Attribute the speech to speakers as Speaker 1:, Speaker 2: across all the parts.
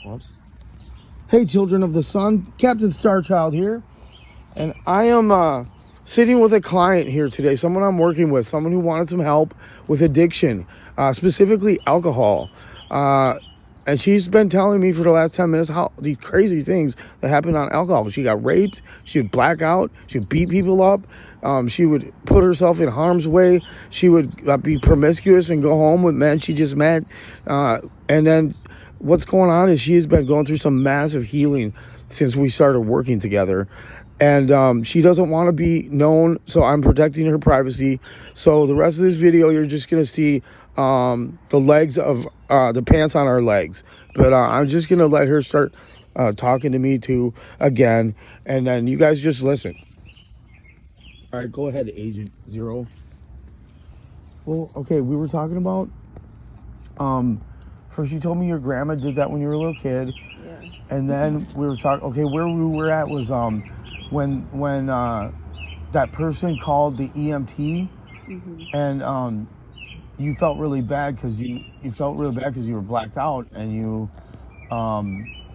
Speaker 1: Whoops. Hey, children of the sun, Captain Starchild here, and I am sitting with a client here today, someone I'm working with, someone who wanted some help with addiction, specifically alcohol. And she's been telling me for the last 10 minutes how these crazy things that happened on alcohol. She got raped, she would black out, she would beat people up, she would put herself in harm's way, she would be promiscuous and go home with men she just met, and then what's going on is she has been going through some massive healing since we started working together. And she doesn't want to be known, so I'm protecting her privacy. So the rest of this video, you're just going to see the legs of the pants on our legs. But I'm just going to let her start talking to me too again. And then you guys just listen. All right, go ahead, Agent Zero. Well, okay, we were talking about... First, you told me your grandma did that when you were a little kid.
Speaker 2: Yeah.
Speaker 1: And then we were talking... Okay, where we were at was... when that person called the EMT, and you felt really bad because you were blacked out, and you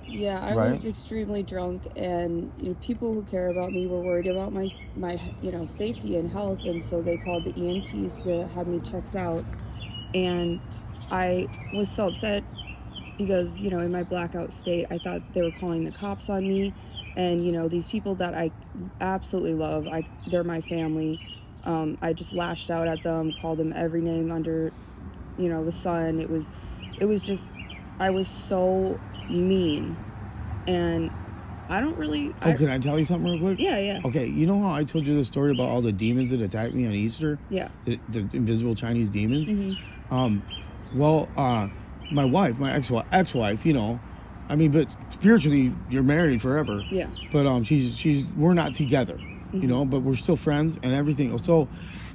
Speaker 2: yeah, I was extremely drunk, and people who care about me were worried about my safety and health, and so they called the EMTs to have me checked out. And I was so upset because in my blackout state I thought they were calling the cops on me. And these people that I absolutely love, they're my family. I just lashed out at them, called them every name under the sun. It was just, I was so mean. And I don't really...
Speaker 1: can I tell you something real quick?
Speaker 2: Yeah.
Speaker 1: Okay, you know how I told you the story about all the demons that attacked me on Easter?
Speaker 2: Yeah.
Speaker 1: The invisible Chinese demons?
Speaker 2: Mm-hmm.
Speaker 1: My wife, my ex-wife, but spiritually, you're married forever.
Speaker 2: Yeah.
Speaker 1: But we're not together, but we're still friends and everything. So,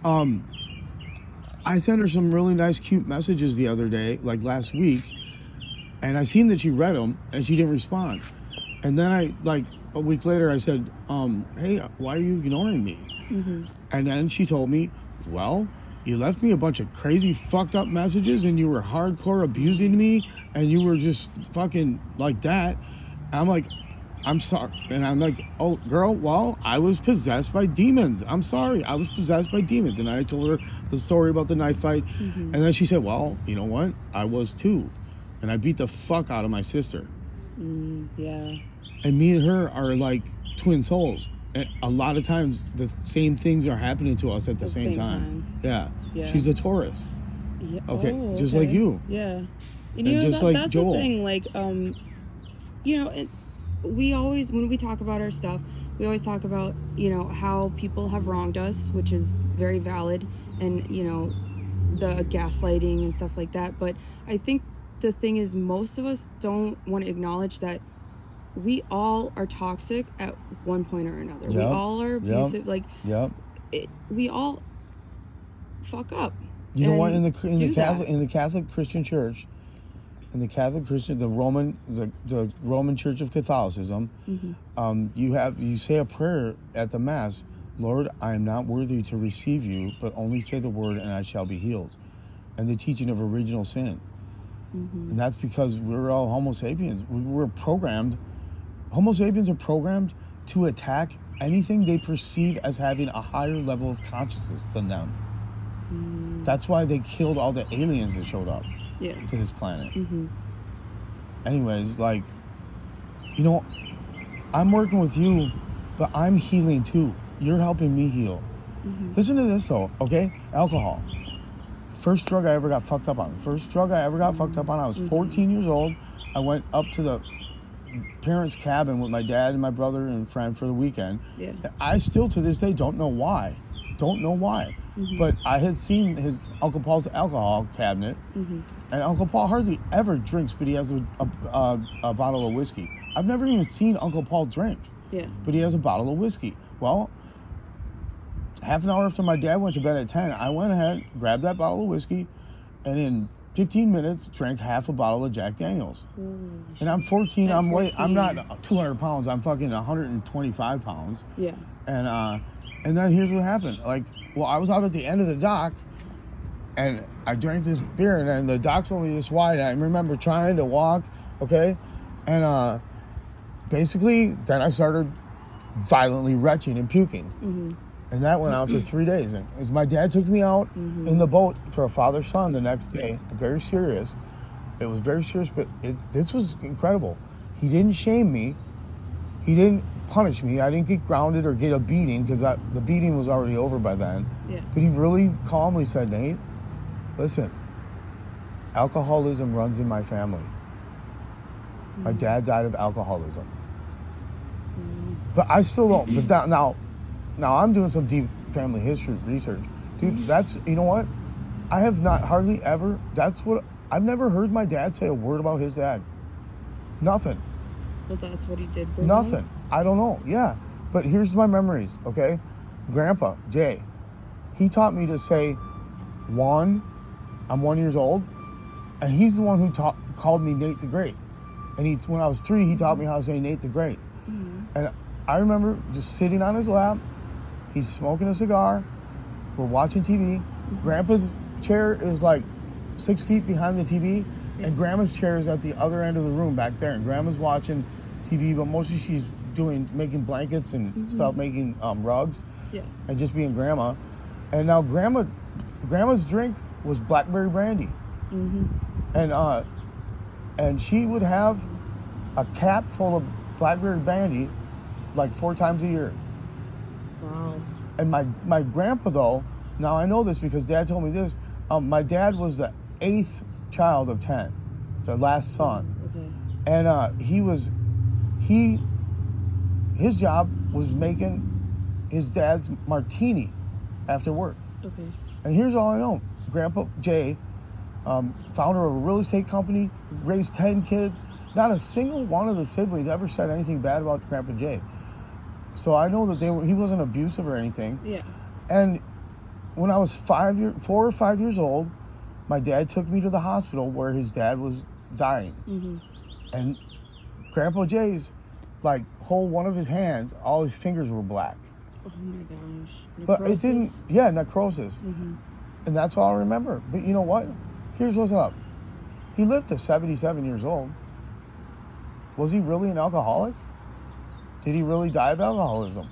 Speaker 1: I sent her some really nice, cute messages the other day, like last week, and I seen that she read them and she didn't respond. And then a week later, I said, "Hey, why are you ignoring me?"
Speaker 2: Mm-hmm.
Speaker 1: And then she told me, "Well, you left me a bunch of crazy fucked up messages and you were hardcore abusing me and you were just fucking like that." And I'm like, "I'm sorry." And I'm like, "Oh, girl, well, I was possessed by demons. I'm sorry. I was possessed by demons." And I told her the story about the knife fight. Mm-hmm. And then she said, "Well, you know what? I was too. And I beat the fuck out of my sister."
Speaker 2: Yeah.
Speaker 1: And me and her are like twin souls. And a lot of times the same things are happening to us at the same time. Yeah. She's a Taurus.
Speaker 2: Yeah.
Speaker 1: Okay, just like you.
Speaker 2: Yeah.
Speaker 1: And just like
Speaker 2: that's
Speaker 1: Joel.
Speaker 2: The thing. Like, we always, when we talk about our stuff, we always talk about, how people have wronged us, which is very valid, and, the gaslighting and stuff like that. But I think the thing is, most of us don't want to acknowledge that we all are toxic at one point or another.
Speaker 1: Yep.
Speaker 2: We all are abusive. We all fuck up.
Speaker 1: You know what? In the Catholic Christian Church, the Roman Church of Catholicism, you say a prayer at the Mass. "Lord, I am not worthy to receive you, but only say the word and I shall be healed." And the teaching of original sin. Mm-hmm. And that's because we're all Homo sapiens. We're programmed. Homo sapiens are programmed to attack anything they perceive as having a higher level of consciousness than them. That's why they killed all the aliens that showed up to this planet. Mm-hmm. Anyways, I'm working with you, but I'm healing too. You're helping me heal. Mm-hmm. Listen to this though, okay? Alcohol. First drug I ever got fucked up on. I was 14 years old. I went up to the parents' cabin with my dad and my brother and a friend for the weekend. Yeah. I still to this day don't know why. Mm-hmm. But I had seen his Uncle Paul's alcohol cabinet, and Uncle Paul hardly ever drinks, but he has a bottle of whiskey. I've never even seen Uncle Paul drink, but he has a bottle of whiskey. Well, half an hour after my dad went to bed at 10, I went ahead, grabbed that bottle of whiskey, and in 15 minutes drank half a bottle of Jack Daniels. And I'm 14, I'm not 200 pounds, I'm fucking 125 pounds. Yeah. And then here's what happened. I was out at the end of the dock, and I drank this beer, and then the dock's only this wide. I remember trying to walk, okay? And basically, then I started violently retching and puking. And that went on for 3 days. And as my dad took me out in the boat for a father-son the next day, very serious. It was very serious, but this was incredible. He didn't shame me. He didn't punish me. I didn't get grounded or get a beating because the beating was already over by then.
Speaker 2: Yeah.
Speaker 1: But he really calmly said, Nate, listen, alcoholism runs in my family. My dad died of alcoholism. But I still don't. But now I'm doing some deep family history research. Dude, that's, you know what? I have not hardly ever, I've never heard my dad say a word about his dad. Nothing.
Speaker 2: Well, that's what he did bring
Speaker 1: Nothing.
Speaker 2: up?
Speaker 1: I don't know. Yeah. But here's my memories, okay? Grandpa, Jay, he taught me to say, I'm 1 year old, and he's the one who called me Nate the Great. And when I was 3, he taught me how to say Nate the Great. And I remember just sitting on his lap, he's smoking a cigar, we're watching TV. Grandpa's chair is like 6 feet behind the TV, and Grandma's chair is at the other end of the room back there. And Grandma's watching TV, but mostly she's making blankets and stuff, making rugs, and just being Grandma. And now Grandma's drink was blackberry brandy, and she would have a cap full of blackberry brandy like 4 times a year.
Speaker 2: Wow.
Speaker 1: And my grandpa, though, now I know this because Dad told me this. My dad was the 8th child of 10, the last son.
Speaker 2: Okay.
Speaker 1: And his job was making his dad's martini after work.
Speaker 2: Okay.
Speaker 1: And here's all I know. Grandpa Jay, founder of a real estate company, raised 10 kids. Not a single one of the siblings ever said anything bad about Grandpa Jay. So I know that he wasn't abusive or anything.
Speaker 2: Yeah.
Speaker 1: And when I was 4 or 5 years old, my dad took me to the hospital where his dad was dying. And Grandpa Jay's, like, whole one of his hands, all his fingers were black.
Speaker 2: Oh my gosh. Necrosis?
Speaker 1: But it didn't, necrosis. And that's all I remember. But you know what? Here's what's up. He lived to 77 years old. Was he really an alcoholic? Did he really die of alcoholism?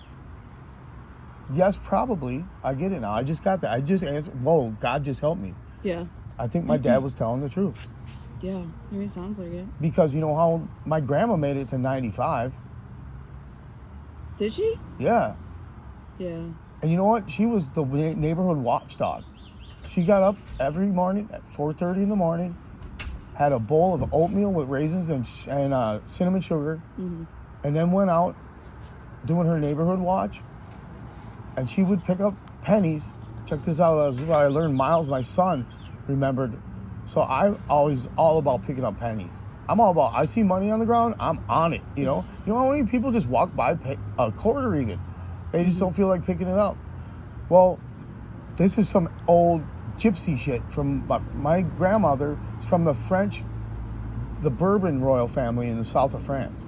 Speaker 1: Yes, probably. I get it now. I just got that. I just answered. Whoa, God just helped me.
Speaker 2: Yeah.
Speaker 1: I think my dad was telling the truth.
Speaker 2: Yeah, I mean, it sounds like it.
Speaker 1: Because you know how my grandma made it to 95.
Speaker 2: Did she?
Speaker 1: Yeah.
Speaker 2: Yeah.
Speaker 1: And you know what? She was the neighborhood watchdog. She got up every morning at 4:30 in the morning, had a bowl of oatmeal with raisins and cinnamon sugar, and then went out doing her neighborhood watch. And she would pick up pennies. Check this out. This is what I learned. Miles, my son, remembered. So I'm always all about picking up pennies. I'm all about, I see money on the ground, I'm on it, you know? You know how many people just walk by, pay a quarter even? They just don't feel like picking it up. Well, this is some old gypsy shit from my grandmother, from the Bourbon royal family in the south of France.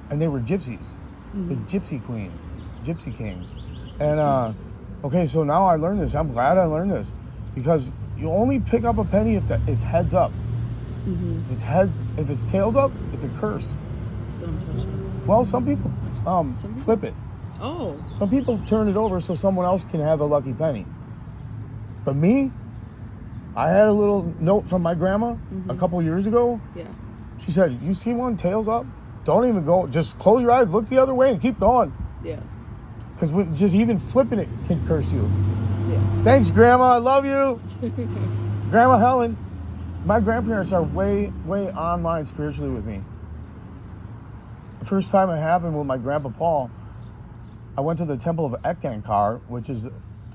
Speaker 1: And they were gypsies, the gypsy queens, gypsy kings. And, okay, so now I learned this. I'm glad I learned this. Because you only pick up a penny if it's heads up. If it's tails up, it's a curse.
Speaker 2: Don't touch it.
Speaker 1: Well, some people flip it.
Speaker 2: Oh.
Speaker 1: Some people turn it over so someone else can have a lucky penny. But me, I had a little note from my grandma a couple years ago.
Speaker 2: Yeah.
Speaker 1: She said, you see one tails up? Don't even go. Just close your eyes, look the other way, and keep going.
Speaker 2: Yeah.
Speaker 1: Because just even flipping it can curse you.
Speaker 2: Yeah.
Speaker 1: Thanks, Grandma. I love you. Grandma Helen. My grandparents are way, way online spiritually with me. The first time it happened with my grandpa Paul, I went to the temple of Ekankar,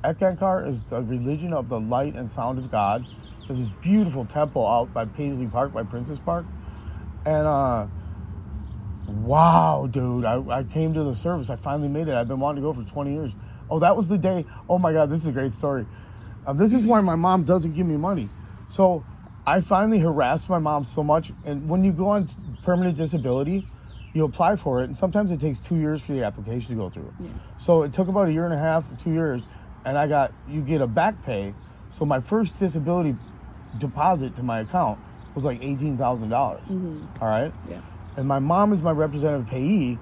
Speaker 1: Ekankar is the religion of the light and sound of God. There's this beautiful temple out by Paisley Park, by Princess Park. And, wow, dude, I came to the service. I finally made it. I've been wanting to go for 20 years. Oh, that was the day. Oh, my God, this is a great story. This is why my mom doesn't give me money. So I finally harassed my mom so much. And when you go on permanent disability, you apply for it. And sometimes it takes 2 years for the application to go through. Yeah. So it took about 1.5 years, 2 years. And you get a back pay. So my first disability deposit to my account was like $18,000.
Speaker 2: Mm-hmm.
Speaker 1: All right?
Speaker 2: Yeah.
Speaker 1: And my mom is my representative payee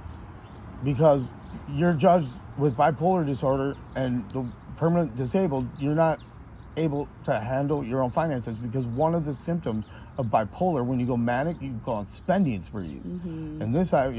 Speaker 1: because you're judged with bipolar disorder and the permanent disabled, you're not able to handle your own finances because one of the symptoms of bipolar, when you go manic, you go on spending sprees.
Speaker 2: Mm-hmm.
Speaker 1: And this, I've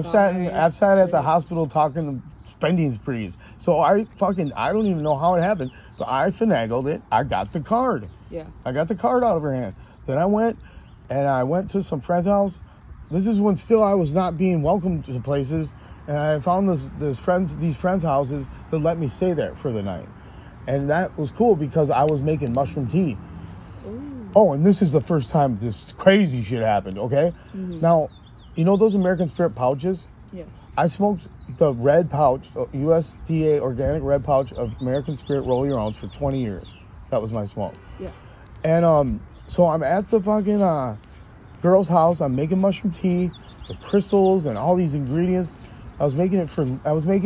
Speaker 1: sat at the hospital talking spending sprees. So I don't even know how it happened, but I finagled it. I got the card.
Speaker 2: Yeah.
Speaker 1: I got the card out of her hand. Then I went to some friend's house. This is when still I was not being welcomed to places, and I found these friends' houses that let me stay there for the night. And that was cool because I was making mushroom tea.
Speaker 2: Ooh.
Speaker 1: Oh, and this is the first time this crazy shit happened, okay?
Speaker 2: Mm-hmm.
Speaker 1: Now, you know those American Spirit pouches?
Speaker 2: Yes.
Speaker 1: I smoked the red pouch, USDA organic red pouch of American Spirit Roll Your Owns for 20 years. That was my smoke.
Speaker 2: Yeah.
Speaker 1: And so I'm at the fucking girl's house. I'm making mushroom tea with crystals and all these ingredients. I was making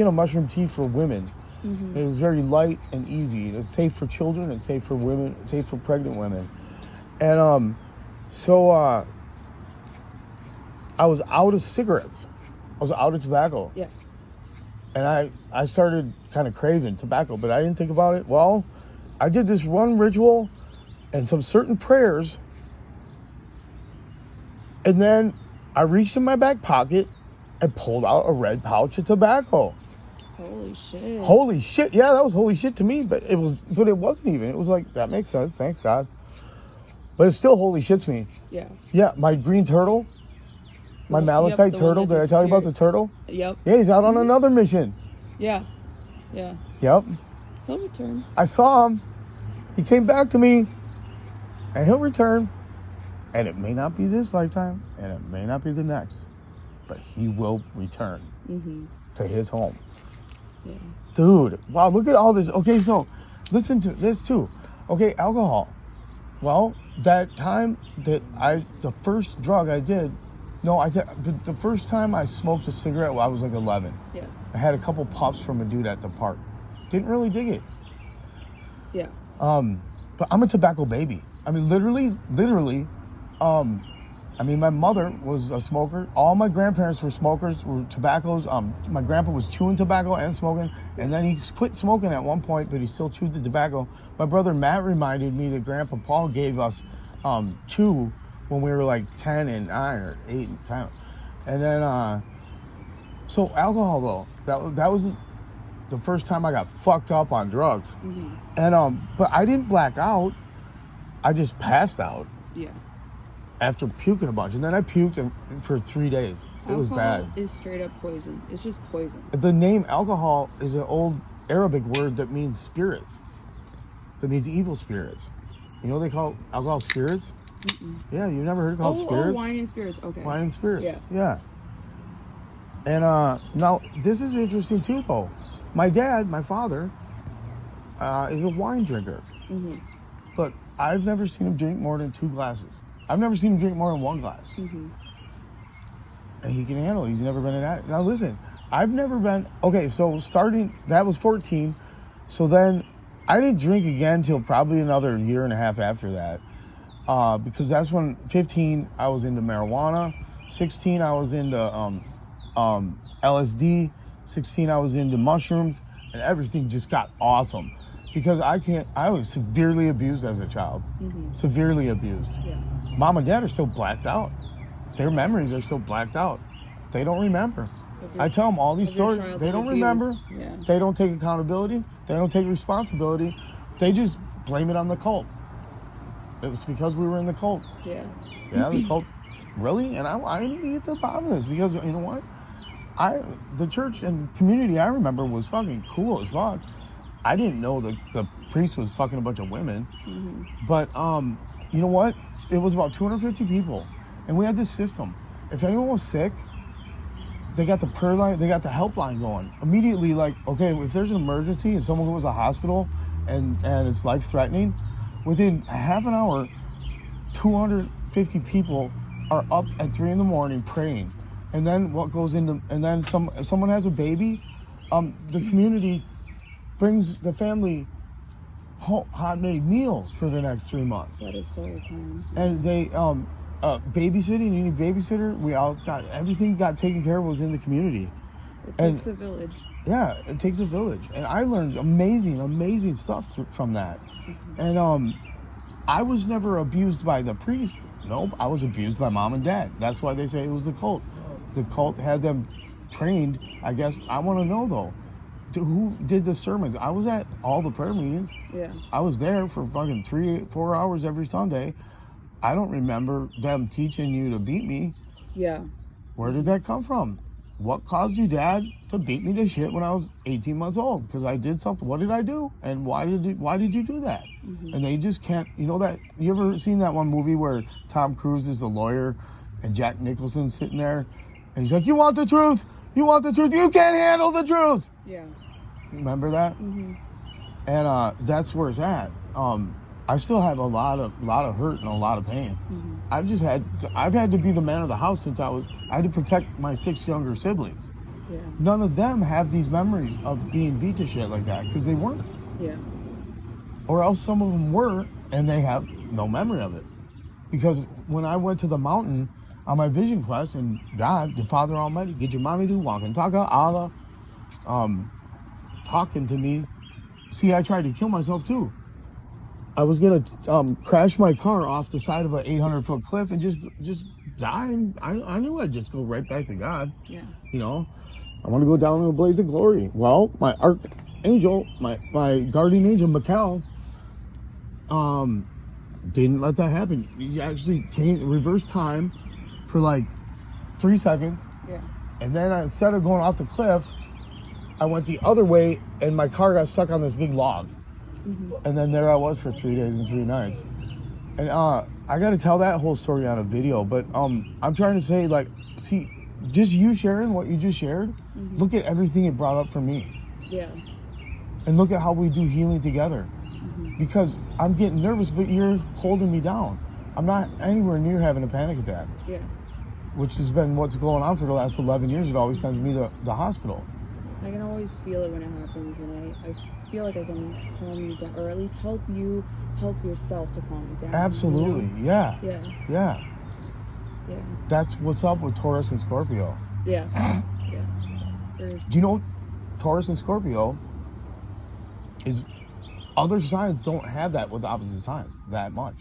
Speaker 1: a mushroom tea for women.
Speaker 2: Mm-hmm.
Speaker 1: It was very light and easy. It's safe for children. It's safe for women. It's safe for pregnant women. And so I was out of cigarettes. I was out of tobacco.
Speaker 2: Yeah.
Speaker 1: And I started kind of craving tobacco, but I didn't think about it. Well, I did this one ritual and some certain prayers. And then I reached in my back pocket and pulled out a red pouch of tobacco. Holy shit. Yeah, that was holy shit to me, but it wasn't even. It was like, that makes sense. Thanks, God. But it still holy shits me.
Speaker 2: Yeah.
Speaker 1: Yeah, my green turtle, my malachite turtle. Did I tell you about the turtle?
Speaker 2: Yep.
Speaker 1: Yeah, he's out on another mission.
Speaker 2: Yeah. Yeah.
Speaker 1: Yep.
Speaker 2: He'll return.
Speaker 1: I saw him. He came back to me, and he'll return. And it may not be this lifetime, and it may not be the next, but he will return to his home.
Speaker 2: Yeah.
Speaker 1: Dude, wow, look at all this. Okay, so listen to this too. Okay, alcohol. Well, that time that the first drug I did, the first time I smoked a cigarette, I was like 11.
Speaker 2: Yeah.
Speaker 1: I had a couple puffs from a dude at the park. Didn't really dig it.
Speaker 2: Yeah.
Speaker 1: But I'm a tobacco baby. I mean, literally, my mother was a smoker. All my grandparents were smokers, were tobaccos. My grandpa was chewing tobacco and smoking, and then he quit smoking at one point, but he still chewed the tobacco. My brother Matt reminded me that Grandpa Paul gave us chew when we were like 10 and 9 or 8 and 10. And then, so alcohol though, that was the first time I got fucked up on drugs. Mm-hmm. And, but I didn't black out. I just passed out.
Speaker 2: Yeah.
Speaker 1: After puking a bunch, and then I puked for 3 days. It was bad.
Speaker 2: Alcohol is straight up poison. It's just poison.
Speaker 1: The name alcohol is an old Arabic word that means spirits. That means evil spirits. You know they call alcohol spirits? Mm-mm. Yeah, you never heard it called spirits?
Speaker 2: Oh, wine and spirits. Okay.
Speaker 1: Wine and spirits.
Speaker 2: Yeah.
Speaker 1: And now this is interesting too, though. My dad, my father, is a wine drinker, but I've never seen him drink more than 2 glasses. I've never seen him drink more than 1 glass. Mm-hmm. And he can handle it. He's never been an addict. Now listen, I've never been, okay, so that was 14. So then I didn't drink again till probably another year and a half after that. Because that's when 15, I was into marijuana. 16, I was into LSD. 16, I was into mushrooms. And everything just got awesome. Because I was severely abused as a child. Mm-hmm. Severely abused. Yeah. Mom and dad are still blacked out. Their memories are still blacked out. They don't remember. I tell them all these stories. They don't remember. Yeah. They don't take accountability. They don't take responsibility. They just blame it on the cult. It was because we were in the cult.
Speaker 2: Yeah.
Speaker 1: Yeah, the cult. Really? And I need to get to the bottom of this because, you know what? The church and community I remember was fucking cool as fuck. I didn't know the priest was fucking a bunch of women. Mm-hmm. But, you know what? It was about 250 people. And we had this system. If anyone was sick, they got the prayer line, they got the helpline going. Immediately, like, okay, if there's an emergency and someone goes to the hospital and it's life-threatening, within a half an hour, 250 people are up at 3 a.m. praying. And then if someone has a baby, the community brings the family hot made meals for the next 3 months.
Speaker 2: That is so kind.
Speaker 1: And they babysitting, any babysitter, we all got everything got taken care of within the community.
Speaker 2: It takes a village.
Speaker 1: Yeah, it takes a village, and I learned amazing stuff from that. And I was never abused by the priest. Nope, I was abused by mom and dad. That's why they say it was the cult. The cult had them trained. I guess I want to know though, who did the sermons? I was at all the prayer meetings.
Speaker 2: Yeah.
Speaker 1: I was there for fucking 3-4 hours every Sunday. I don't remember them teaching you to beat me.
Speaker 2: Yeah.
Speaker 1: Where did that come from? What caused you, Dad, to beat me to shit when I was 18 months old? Because I did something. What did I do? And why did you do that? And they just can't. You know that? You ever seen that one movie where Tom Cruise is the lawyer and Jack Nicholson's sitting there, and he's like, "You want the truth? You want the truth? You can't handle the truth."
Speaker 2: Yeah.
Speaker 1: Remember that? And that's where it's at. I still have a lot of hurt and a lot of pain. I've had to be the man of the house since I had to protect my 6 younger siblings.
Speaker 2: Yeah.
Speaker 1: None of them have these memories of being beat to shit like that because they weren't.
Speaker 2: Yeah.
Speaker 1: Or else some of them were and they have no memory of it. Because when I went to the mountain on my vision quest, and God, the Father Almighty, get your mommy to walk and talk Allah, talking to me. See, I tried to kill myself too. I was gonna crash my car off the side of an 800-foot cliff and just die. And I knew I'd just go right back to God.
Speaker 2: Yeah.
Speaker 1: You know, I want to go down in a blaze of glory. Well, my archangel, my guardian angel, Mikhail, didn't let that happen. He actually reversed time for like 3 seconds.
Speaker 2: Yeah.
Speaker 1: And then instead of going off the cliff, I went the other way and my car got stuck on this big log. And then there I was for 3 days and 3 nights. And I got to tell that whole story on a video, but I'm trying to say, like, see, just you sharing what you just shared, look at everything it brought up for me.
Speaker 2: Yeah.
Speaker 1: And look at how we do healing together. Because I'm getting nervous, but you're holding me down. I'm not anywhere near having a panic attack.
Speaker 2: Yeah.
Speaker 1: Which has been what's going on for the last 11 years. It always sends me to the hospital.
Speaker 2: I can always feel it when it happens, and I feel like I can calm you down, or at least help you help yourself to calm you down.
Speaker 1: Absolutely,
Speaker 2: you know?
Speaker 1: yeah.
Speaker 2: Yeah.
Speaker 1: That's what's up with Taurus and Scorpio.
Speaker 2: Yeah.
Speaker 1: Do you know Taurus and Scorpio is other signs don't have that with opposite signs that much.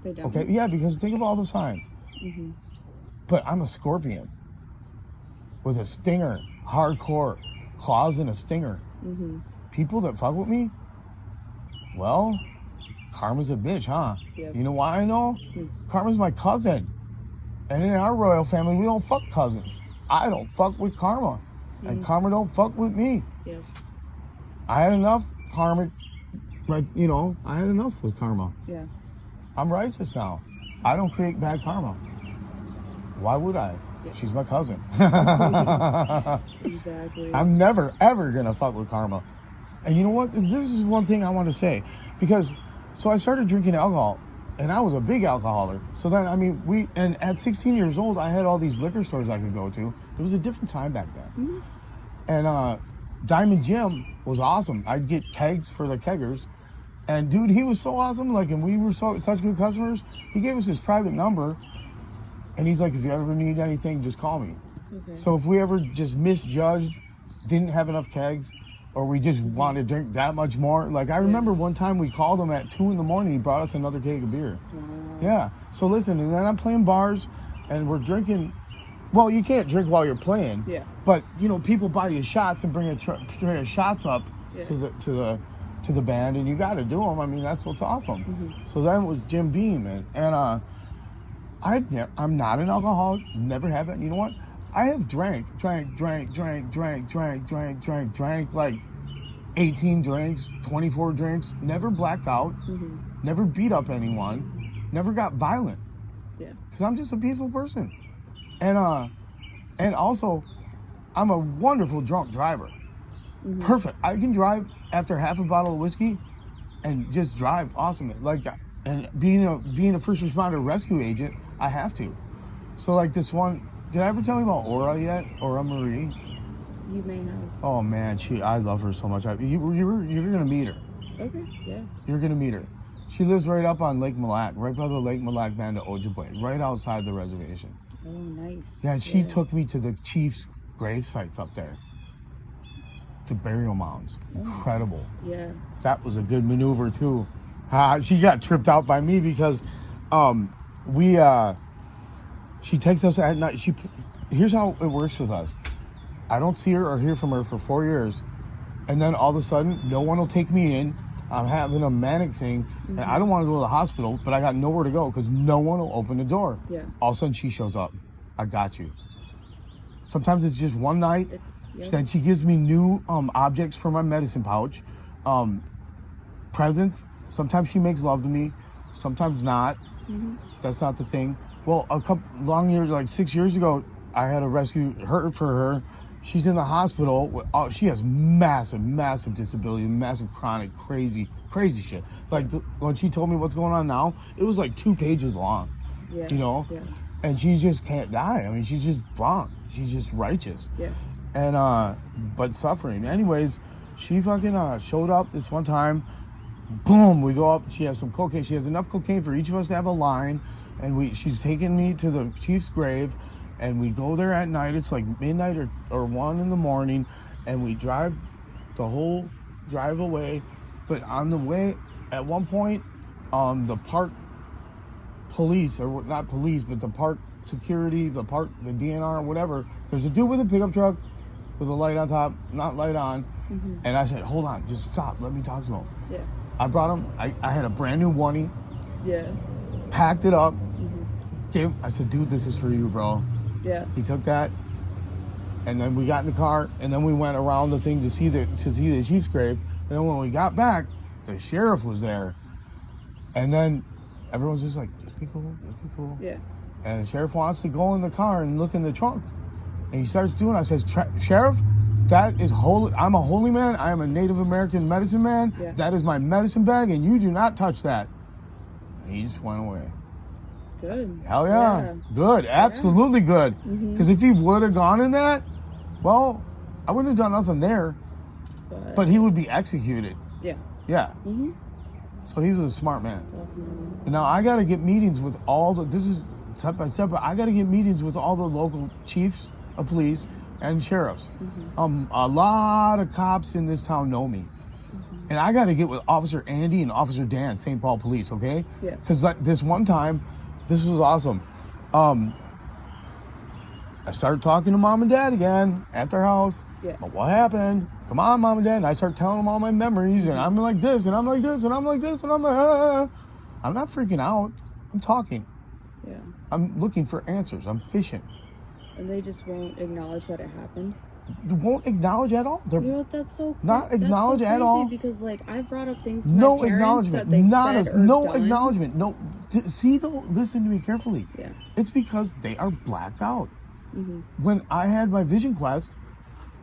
Speaker 2: They don't.
Speaker 1: Okay, yeah, because think of all the signs. But I'm a Scorpion with a stinger, hardcore. Claws and a stinger. People that fuck with me, well, karma's a bitch, huh?
Speaker 2: Yep.
Speaker 1: You know why I know? Karma's my cousin. And in our royal family, we don't fuck cousins. I don't fuck with karma. And karma don't fuck with me.
Speaker 2: Yep.
Speaker 1: I had enough karmic, but I had enough with karma.
Speaker 2: Yeah.
Speaker 1: I'm righteous now. I don't create bad karma. Why would I? Yeah. She's my cousin.
Speaker 2: Exactly.
Speaker 1: I'm never, ever going to fuck with karma. And you know what? This is one thing I want to say. Because, so I started drinking alcohol. And I was a big alcoholic. So then, and at 16 years old, I had all these liquor stores I could go to. It was a different time back then. And Diamond Jim was awesome. I'd get kegs for the keggers. And dude, he was so awesome. Like, and we were such good customers. He gave us his private number. And he's like, if you ever need anything, just call me. Okay. So if we ever just misjudged, didn't have enough kegs, or we just wanted to drink that much more. Like, I remember one time we called him at 2 a.m. He brought us another keg of beer. Wow. Yeah. So listen, and then I'm playing bars, and we're drinking. Well, you can't drink while you're playing. Yeah. But, people buy you shots and bring a tray of shots up to the band, and you got to do them. That's what's awesome. So then it was Jim Beam, and I'm not an alcoholic, never have it. You know what? I have drank like 18 drinks, 24 drinks, never blacked out, never beat up anyone, never got violent. Yeah. Because I'm just a peaceful person. And also, I'm a wonderful drunk driver. Perfect. I can drive after half a bottle of whiskey and just drive awesome. Like, and being a first responder rescue agent, I have to. So like this one, did I ever tell you about Aura yet? Aura Marie?
Speaker 2: You may have.
Speaker 1: Oh man, I love her so much. You're gonna meet her.
Speaker 2: Okay, yeah.
Speaker 1: You're going to meet her. She lives right up on Lake Malak, right by the Lake Malak Band of Ojibwe, right outside the reservation.
Speaker 2: Oh, nice.
Speaker 1: Yeah, and she took me to the chief's grave sites up there. To burial mounds. Incredible.
Speaker 2: Yeah.
Speaker 1: That was a good maneuver, too. She got tripped out by me because she takes us at night. Here's how it works with us. I don't see her or hear from her for 4 years. And then all of a sudden, no one will take me in. I'm having a manic thing, and I don't want to go to the hospital, but I got nowhere to go because no one will open the door.
Speaker 2: Yeah.
Speaker 1: All of a sudden, she shows up. I got you. Sometimes it's just one night. Then she gives me new objects for my medicine pouch, presents. Sometimes she makes love to me, sometimes not. That's not the thing. Well, a couple long years, like 6 years ago, I had to rescue her for her. She's in the hospital. She has massive disability, massive chronic, crazy shit. Like when she told me what's going on now, it was like 2 pages long. Yeah. You know? Yeah. And she just can't die. I mean, she's just wrong. She's just righteous. Yeah. And but suffering. Anyways, she fucking showed up this one time. Boom, we go up. She has some cocaine. She has enough cocaine for each of us to have a line. And she's taking me to the chief's grave. And we go there at night. It's like midnight or 1 in the morning. And we drive the whole drive away. But on the way, at one point, the park police, or not police, but the park security, the DNR, whatever. There's a dude with a pickup truck with a light on top, not light on. And I said, hold on, just stop. Let me talk to him. Yeah. I brought him, I had a brand new oneie. Yeah. Packed it up. I said, dude, this is for you, bro. Yeah. He took that. And then we got in the car, and then we went around the thing to see the chief's grave. And then when we got back, the sheriff was there. And then everyone's just like, just be cool. Yeah. And the sheriff wants to go in the car and look in the trunk. And he starts doing it. I says, Sheriff, that is holy. I'm a holy man. I am a Native American medicine man. Yeah. That is my medicine bag, and you do not touch that. And he just went away.
Speaker 2: Good.
Speaker 1: Hell yeah. Good. Absolutely good. Because if he would have gone in that, well, I wouldn't have done nothing there. But he would be executed. Yeah. Yeah. So he was a smart man. Definitely. And now I got to get meetings with this is step by step, but I got to get meetings with all the local chiefs of police and sheriffs. A lot of cops in this town know me. And I got to get with Officer Andy and Officer Dan, St. Paul Police, okay? Yeah. Because like this one time, this was awesome. I started talking to Mom and Dad again at their house. Yeah. But what happened? Come on, Mom and Dad. And I start telling them all my memories, and I'm like this, and I'm like this, and I'm like this, and I'm like, I'm not freaking out. I'm talking. Yeah. I'm looking for answers. I'm fishing.
Speaker 2: And they just won't acknowledge that it happened?
Speaker 1: Won't acknowledge at all.
Speaker 2: You know what? That's so crazy.
Speaker 1: Not acknowledge at all.
Speaker 2: Because like I brought up things to my parents
Speaker 1: acknowledgement.
Speaker 2: That they've
Speaker 1: Not
Speaker 2: said or
Speaker 1: no
Speaker 2: done.
Speaker 1: acknowledgement. No. See though. Listen to me carefully.
Speaker 2: Yeah.
Speaker 1: It's because they are blacked out. When I had my vision quest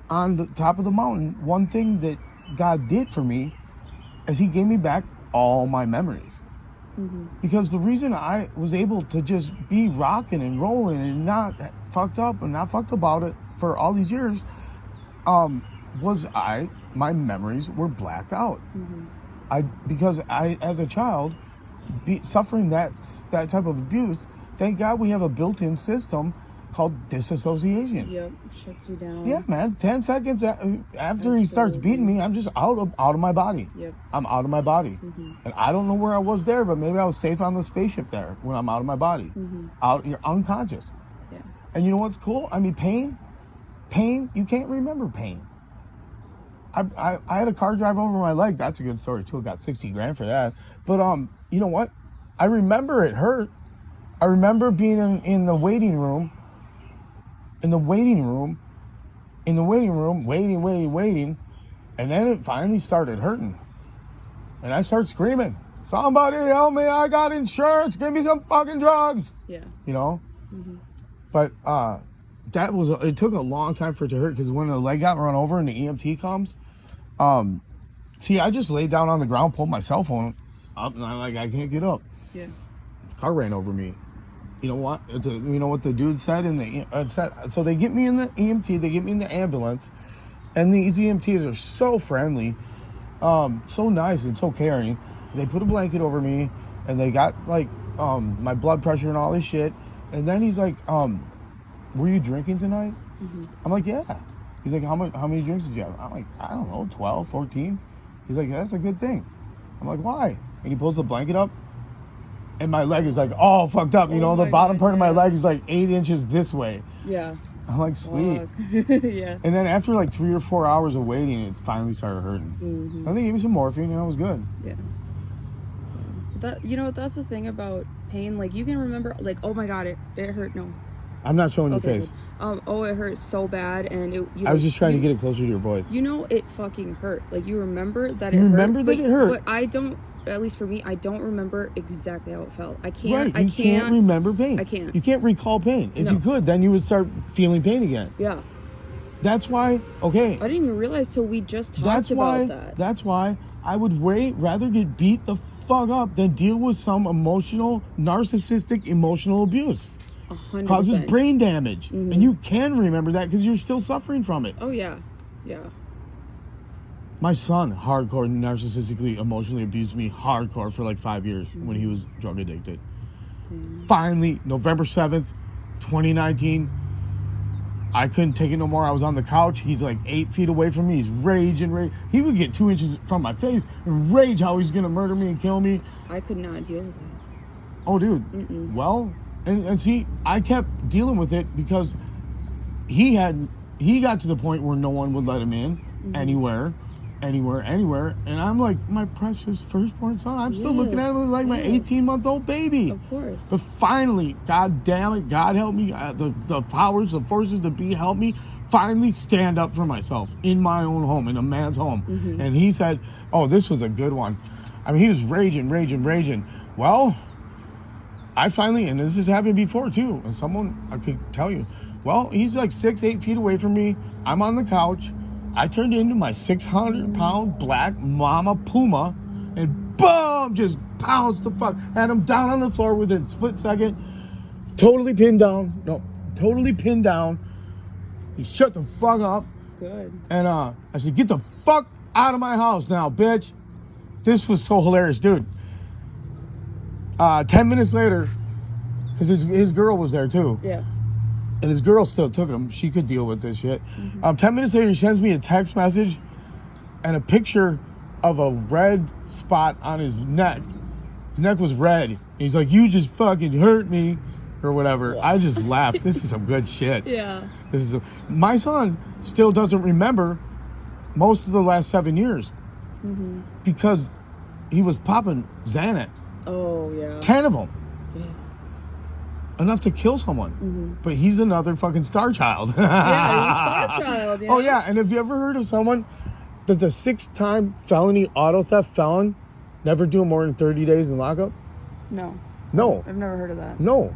Speaker 1: on the top of the mountain, one thing that God did for me is He gave me back all my memories. Because the reason I was able to just be rocking and rolling and not fucked up and not fucked about it for all these years, was my memories were blacked out. Because I, as a child, suffering that type of abuse, thank God we have a built-in system called disassociation.
Speaker 2: Yep, shuts you down.
Speaker 1: Yeah, man. 10 seconds after he starts beating me, I'm just out of my body.
Speaker 2: Yep.
Speaker 1: I'm out of my body. And I don't know where I was there, but maybe I was safe on the spaceship there when I'm out of my body. You're unconscious. Yeah. And you know what's cool? I mean, pain, you can't remember pain. I had a car drive over my leg. That's a good story too. I got 60 grand for that. But you know what? I remember it hurt. I remember being in the waiting room. Waiting, and then it finally started hurting. And I started screaming, somebody help me, I got insurance, give me some fucking drugs. Yeah. You know? But it took a long time for it to hurt, because when the leg got run over and the EMT comes, I just laid down on the ground, pulled my cell phone up, and I'm like, I can't get up. Yeah. Car ran over me. You know what? You know what the dude said so they get me in the EMT, they get me in the ambulance, and these EMTs are so friendly, So nice and so caring. They put a blanket over me, and they got like my blood pressure and all this shit. And then he's like, were you drinking tonight?
Speaker 2: Mm-hmm.
Speaker 1: I'm like, yeah. He's like, how many drinks did you have? I'm like, I don't know, 12, 14. He's like, that's a good thing. I'm like, why? And he pulls the blanket up, and my leg is like all fucked up. You know, the bottom part of my leg is like 8 inches this way.
Speaker 2: Yeah.
Speaker 1: I'm like, sweet.
Speaker 2: Yeah.
Speaker 1: And then after like 3 or 4 hours of waiting, it finally started hurting.
Speaker 2: Mm-hmm.
Speaker 1: And they gave me some morphine, and I was good.
Speaker 2: Yeah. That's the thing about pain. Like, you can remember, like, oh my God, it hurt. No.
Speaker 1: I'm not showing your face.
Speaker 2: It hurt so bad, and
Speaker 1: I was just trying to get it closer to your voice.
Speaker 2: You know, it fucking hurt. Like, you remember that it
Speaker 1: hurt.
Speaker 2: You
Speaker 1: remember that it hurt.
Speaker 2: But I don't, at least for me, I don't remember exactly how it felt. I can't.
Speaker 1: Right,
Speaker 2: I
Speaker 1: can't remember pain.
Speaker 2: I can't.
Speaker 1: You can't recall pain. If you could, then you would start feeling pain again.
Speaker 2: Yeah.
Speaker 1: That's why, okay.
Speaker 2: I didn't even realize till we just talked about that.
Speaker 1: That's why I would rather get beat the fuck up than deal with some narcissistic emotional abuse.
Speaker 2: 100%.
Speaker 1: Causes brain damage.
Speaker 2: Mm-hmm.
Speaker 1: And you can remember that because you're still suffering from it.
Speaker 2: Oh, yeah. Yeah.
Speaker 1: My son hardcore narcissistically emotionally abused me hardcore for like 5 years when he was drug addicted. Finally, November 7th, 2019, I couldn't take it no more. I was on the couch. He's like 8 feet away from me. He's raging. He would get 2 inches from my face and rage how he's going to murder me and kill me.
Speaker 2: I could not deal with that.
Speaker 1: Oh, dude.
Speaker 2: Mm-mm.
Speaker 1: Well, and see, I kept dealing with it because he got to the point where no one would let him in anywhere. And I'm like, my precious firstborn son. I'm still looking at him like my 18-month-old baby.
Speaker 2: Of course.
Speaker 1: But finally, God damn it, God help me. The powers, the forces to be help me finally stand up for myself in my own home, in a man's home.
Speaker 2: Mm-hmm.
Speaker 1: And he said, oh, this was a good one. I mean, he was raging. Well, I finally, and this has happened before too, and someone I could tell you, well, he's like 6-8 feet away from me. I'm on the couch. I turned into my 600-pound black mama puma, and boom, just pounced the fuck. Had him down on the floor within a split second. Totally pinned down. He shut the fuck up.
Speaker 2: Good.
Speaker 1: And I said, get the fuck out of my house now, bitch. This was so hilarious, dude. 10 minutes later, because his girl was there too.
Speaker 2: Yeah.
Speaker 1: And his girl still took him. She could deal with this shit. 10 minutes later, he sends me a text message and a picture of a red spot on his neck. His neck was red. He's like, you just fucking hurt me, or whatever. I just laughed. This is some good shit.
Speaker 2: Yeah.
Speaker 1: My son still doesn't remember most of the last 7 years because he was popping Xanax.
Speaker 2: Oh, yeah.
Speaker 1: 10 of them.
Speaker 2: Damn.
Speaker 1: Enough to kill someone. But he's another fucking Starchild.
Speaker 2: Yeah, he's Starchild. Yeah.
Speaker 1: Oh, yeah. And have you ever heard of someone that's a 6-time felony auto theft felon, never doing more than 30 days in lockup?
Speaker 2: No. I've never heard of that.
Speaker 1: No.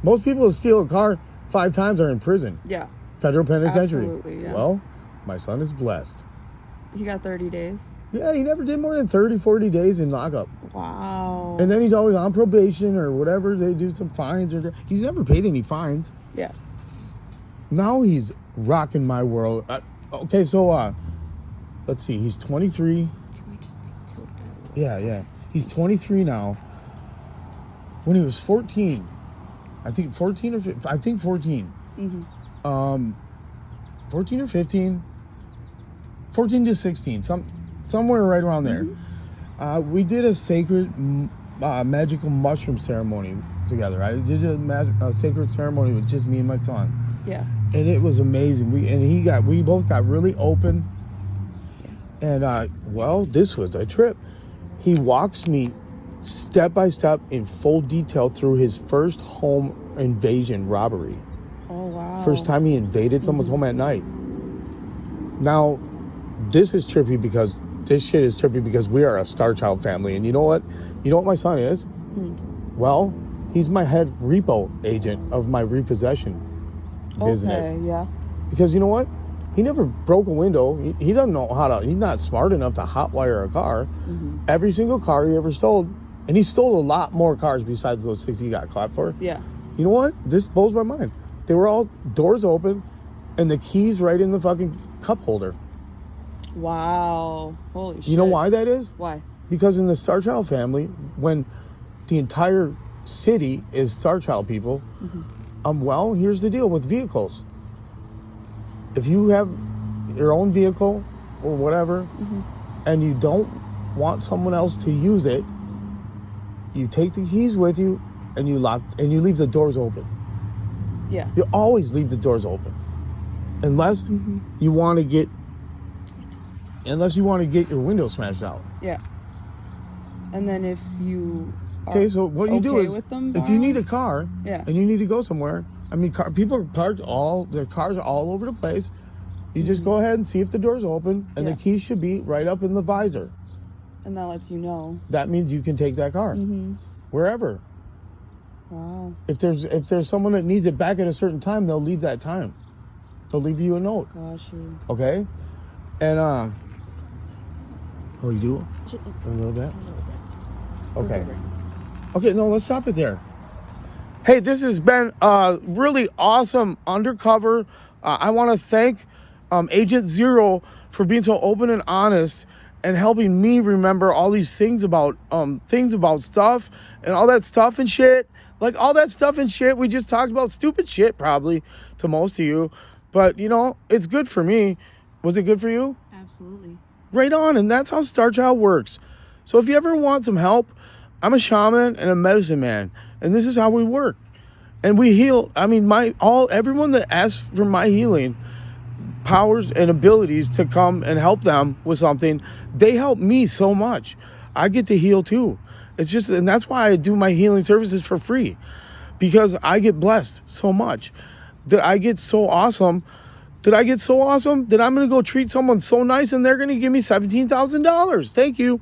Speaker 1: Most people who steal a car 5 times are in prison.
Speaker 2: Yeah.
Speaker 1: Federal penitentiary.
Speaker 2: Absolutely, yeah.
Speaker 1: Well, my son is blessed.
Speaker 2: He got 30 days.
Speaker 1: Yeah, he never did more than 30, 40 days in lockup.
Speaker 2: Wow.
Speaker 1: And then he's always on probation or whatever. They do some fines. He's never paid any fines.
Speaker 2: Yeah.
Speaker 1: Now he's rocking my world. Okay, so let's see. He's 23.
Speaker 2: Can we just tilt that?
Speaker 1: Yeah. He's 23 now. When he was 14, I think 14 or 15, I think 14. 14 or 15. 14 to 16. Somewhere right around there. We did a sacred magical mushroom ceremony together. I did a sacred ceremony with just me and my son.
Speaker 2: Yeah.
Speaker 1: And it was amazing. We both got really open. Yeah. And this was a trip. He walks me step by step in full detail through his first home invasion robbery.
Speaker 2: Oh, wow.
Speaker 1: First time he invaded someone's home at night. Now, this is trippy because we are a Starchild family. And you know what? You know what my son is? Well, he's my head repo agent of my repossession business.
Speaker 2: Okay, yeah.
Speaker 1: Because you know what? He never broke a window. He doesn't know he's not smart enough to hotwire a car. Every single car he ever stole, and he stole a lot more cars besides those 6 he got caught for.
Speaker 2: Yeah.
Speaker 1: You know what? This blows my mind. They were all doors open and the keys right in the fucking cup holder.
Speaker 2: Wow. Holy shit.
Speaker 1: You know why that is?
Speaker 2: Why?
Speaker 1: Because in the Starchild family, when the entire city is Starchild people, well, here's the deal with vehicles. If you have your own vehicle or whatever, and you don't want someone else to use it, you take the keys with you and you leave the doors open.
Speaker 2: Yeah.
Speaker 1: You always leave the doors open. Unless you want to get your window smashed out.
Speaker 2: Yeah. And then if you
Speaker 1: Okay, so what you do is,
Speaker 2: with them
Speaker 1: if you need a car
Speaker 2: and
Speaker 1: you need to go somewhere, I mean, people are parked their cars are all over the place. You just go ahead and see if the door's open, and the keys should be right up in the visor.
Speaker 2: And that lets you know.
Speaker 1: That means you can take that car wherever.
Speaker 2: Wow.
Speaker 1: If there's someone that needs it back at a certain time, they'll leave that time. They'll leave you a note.
Speaker 2: Gosh.
Speaker 1: Okay, and oh, you do a little bit. Okay. Okay, no, let's stop it there. Hey, this has been really awesome undercover. I want to thank Agent Zero for being so open and honest and helping me remember all these things about stuff and all that stuff and shit. Like all that stuff and shit we just talked about, stupid shit probably to most of you. But, you know, it's good for me. Was it good for you?
Speaker 2: Absolutely.
Speaker 1: Right on, and that's how Starchild works. So if you ever want some help, I'm a shaman and a medicine man, and this is how we work. And we heal. I mean, everyone that asks for my healing powers and abilities to come and help them with something, they help me so much. I get to heal too. It's just, and that's why I do my healing services for free, because I get blessed so much. That I get so awesome that I'm going to go treat someone so nice and they're going to give me $17,000. Thank you.